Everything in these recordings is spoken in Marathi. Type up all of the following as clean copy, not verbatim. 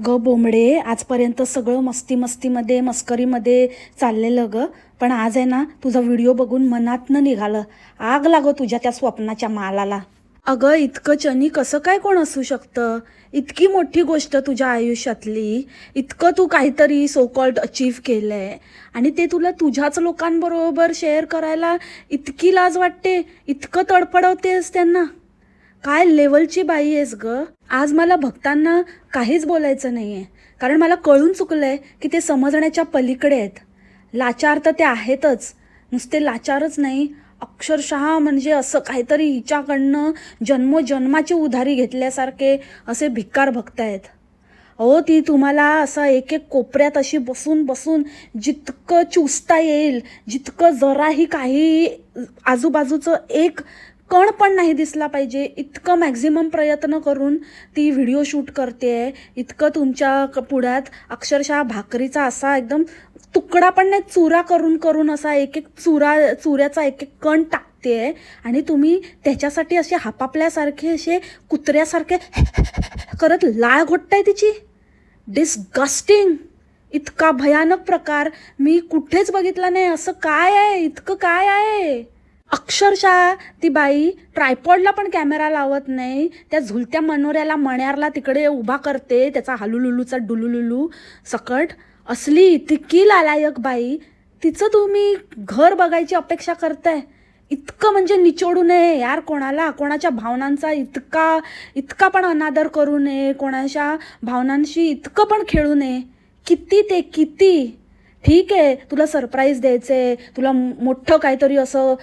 अगं बोंबडे, आजपर्यंत सगळं मस्तीमध्ये मस्करीमध्ये चाललेलं ग. पण आज आहे ना, तुझा व्हिडिओ बघून मनातनं निघालं. आग लागो तुझ्या त्या स्वप्नाच्या मालाला. अगं इतकं चनी कसं काय कोण असू शकतं? इतकी मोठी गोष्ट तुझ्या आयुष्यातली, इतकं तू काहीतरी सो कॉल्ड अचीव्ह केलंय आणि ते तुला तुझ्याच लोकांबरोबर शेअर करायला इतकी लाज वाटते, इतकं तडफडवतेस त्यांना. काय लेवलची बाई आहेस ग. आज मला भक्तांना काहीच बोलायचं नाहीये, कारण मला कळून चुकलंय की ते समजण्याच्या पलीकडे आहेत. लाचार तर ते आहेतच, नुसते लाचारच नाही, अक्षरशः म्हणजे असं काहीतरी हिच्याकडनं जन्मोजन्माची उधारी घेतल्यासारखे असे भिकार भक्त आहेत. अहो ती तुम्हाला असं एक एक कोपऱ्यात अशी बसून बसून जितकं चुसता येईल, जितकं जराही काही आजूबाजूचं एक कण पण नाही दिसला पाहिजे इतकं मॅक्झिमम प्रयत्न करून ती व्हिडिओ शूट करते. इतकं तुमच्या पुढ्यात अक्षरशः भाकरीचा असा एकदम तुकडा पण नाही, चुरा करून करून असा एक एक चुऱ्याचा एक एक कण टाकते आणि तुम्ही त्याच्यासाठी असे हापापल्यासारखे असे कुत्र्यासारखे करत लाळ घोटताय तिची. डिस्गस्टिंग. इतका भयानक प्रकार मी कुठेच बघितला नाही. असं काय आहे, इतकं काय आहे? अक्षरशः ती बाई ट्रायपॉडला पण कॅमेरा लावत नाही, त्या झुलत्या मनोऱ्याला मण्यारला तिकडे उभा करते, त्याचा हालुलुलूचा डुलुलुलू सकट. असली इतकी लालायक बाई, तिचं तुम्ही घर बघायची अपेक्षा करताय? इतकं म्हणजे निचोडू नये यार कोणाला, कोणाच्या भावनांचा इतका इतका पण अनादर करू नये, कोणाच्या भावनांशी इतकं पण खेळू नये. किती ते किती. ठीक आहे, तुला सरप्राईज द्यायचे, तुला मोठं काहीतरी असं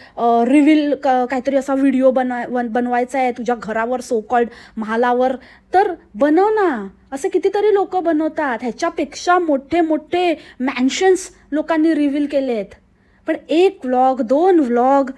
रिव्हील काहीतरी असा व्हिडिओ बनवायचा आहे तुझ्या घरावर, सो कॉल्ड महालावर, तर बनव ना. असे कितीतरी लोक बनवतात, ह्याच्यापेक्षा मोठे मोठे मॅन्शन्स लोकांनी रिव्हील केले आहेत. पण एक व्लॉग, 2 व्लॉग.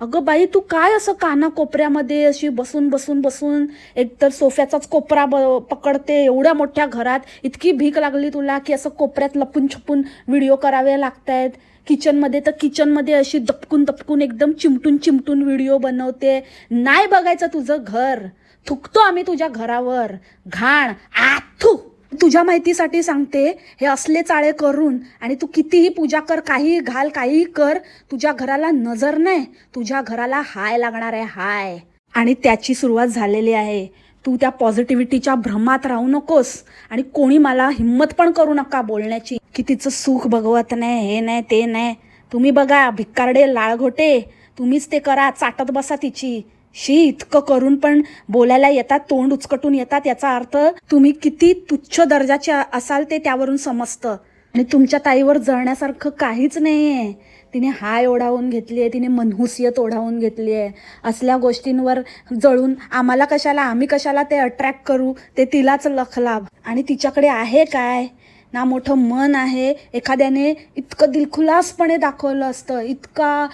अगं बाई तू काय असं कानाकोपऱ्यामध्ये अशी बसून बसून बसून एकतर सोफ्याचाच कोपरा पकडते. एवढ्या मोठ्या घरात इतकी भीक लागली तुला की असं कोपऱ्यात लपून छपून व्हिडिओ करावे लागतायत. किचनमध्ये तर किचनमध्ये अशी दपकून दपकून एकदम चिमटून चिमटून व्हिडिओ बनवते. नाही बघायचं तुझं घर, थुकतो आम्ही तुझ्या घरावर. घाण आथू. तुझ्या माहितीसाठी सांगते, हे असले चाळे करून आणि तू कितीही पूजा कर, काही घाल, काहीही कर, तुझ्या घराला नजर नाही, तुझ्या घराला हाय लागणार आहे, हाय. आणि त्याची सुरुवात झालेली आहे. तू त्या पॉझिटिव्हिटीच्या भ्रमात राहू नकोस आणि कोणी मला हिम्मत पण करू नका बोलण्याची की तिचं सुख भगवत नाही, हे नाही ते नाही. तुम्ही बघा भिक्कारडे लाळघोटे, तुम्हीच ते करा, चाटत बसा तिची. शी, इतकं करून पण बोलायला येतात, तोंड उचकटून येतात, याचा अर्थ तुम्ही किती तुच्छ दर्जाचे असाल ते त्यावरून समजतं. आणि तुमच्या ताईवर जळण्यासारखं काहीच नाही आहे. तिने हाय ओढावून घेतली आहे, तिने मनहुसियत ओढावून घेतली आहे. असल्या गोष्टींवर जळून आम्हाला कशाला, आम्ही कशाला ते अट्रॅक्ट करू, ते तिलाच लखलाभ. आणि तिच्याकडे आहे काय ना, मोठं मन आहे. एखाद्याने इतकं दिलखुलासपणे दाखवलं असतं, इतका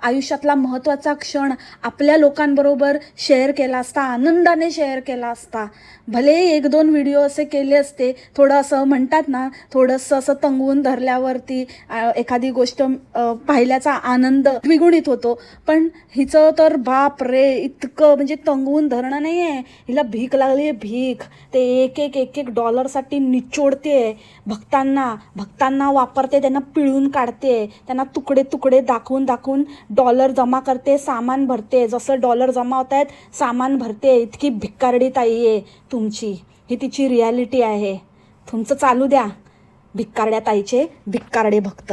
आयुष्यातला महत्त्वाचा क्षण आपल्या लोकांबरोबर शेअर केला असता, आनंदाने शेअर केला असता. भले 1-2 व्हिडिओ असे केले असते, थोडं असं म्हणतात ना, थोडंसं असं तंगवून धरल्यावरती एखादी गोष्ट पाहिल्याचा आनंद द्विगुणित होतो. पण हिचं तर बाप रे, इतकं म्हणजे तंगवून धरणं नाही आहे, हिला भीक लागली आहे, भीक. ते एक डॉलरसाठी निचोडते भक्तांना वापरते, त्यांना पिळून काढते, त्यांना तुकडे तुकडे दाखवून डॉलर जमा करते, सामान भरते. जसं डॉलर जमा होत आहेत सामान भरते. इतकी भिक्कारडी ताई आहे तुमची. ही तिची रियालिटी आहे. तुमचं चालू द्या, भिक्कारड्या ताईचे भिक्कारडे भक्त.